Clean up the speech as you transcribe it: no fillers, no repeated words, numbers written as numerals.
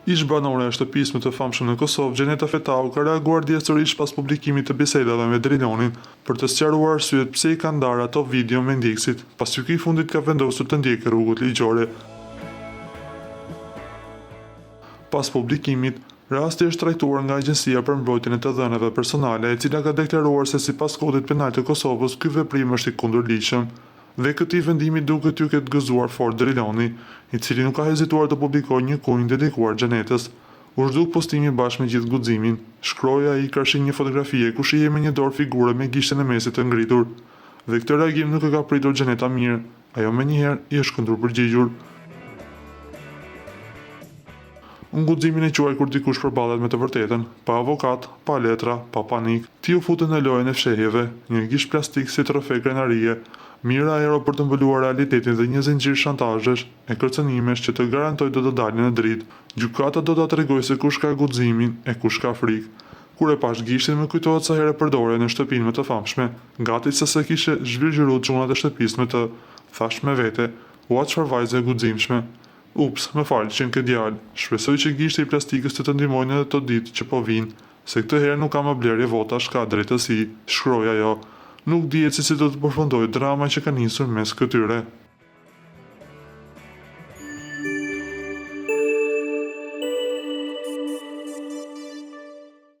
Ish banore e shtëpisë më të famshëm në Kosovë, Gjeneta Fetau ka reaguar djeshtërisht pas publikimit të bisedave me Drilonin për të sqaruar arsyet pse i ka ndarë ato video me ndjekësit, pasi ky i fundit ka vendosur të ndjekë rrugët ligjore. Pas publikimit, rasti është trajtuar nga Agjencia për Mbrojtjen e të Dhënave Personale, e cila ka deklaruar se sipas Kodit Penal të Kosovës, ky veprim është i kundërligjshëm. Dhe këtij vendimi duket t'ju ketë gëzuar fort Driloni, i cili nuk ka hezituar të publikojë një kunj dedikuar Gjenetës. U zhduk postimi bashkë me gjithë guximin. Shkroi ai karshin një fotografie ku shihet me një dorë figure me gishtin e mesit të ngritur. Dhe këtë reagim nuk e ka pritur Gjeneta mirë, ajo menjëherë i është kundër përgjigjur. Në guximin e quaj kur dikush përballet me të vërtetën, pa avokat, pa letra, pa panik, ti u futën në lojën e fshehjeve, një gisht plastik si trofe krenarie, mira aero për të mbuluar realitetin dhe një zinxhir shantazhesh e kërcënimesh që të garantoj do të dalin në dritë. Gjykata do ta tregojë se kush ka guximin e kush ka frikë. Kur e pash gishtin më kujtohet sa herë përdore në shtëpinë më të famshme, gati se kishe zhvirgjëruar çunat e shtëpisë me të, thash me vete, ua çfarë vajze e guximshme. Ups, më fal, që në këtë djalë, shpresoj që gishti i plastikës të ndihmojnë edhe të ditë që po vinë, se këtë herë nuk kam më blerje votash ka drejtësi, shkroi ajo. Nuk dihet se si do të përfundojë drama që ka nisur mes këtyre.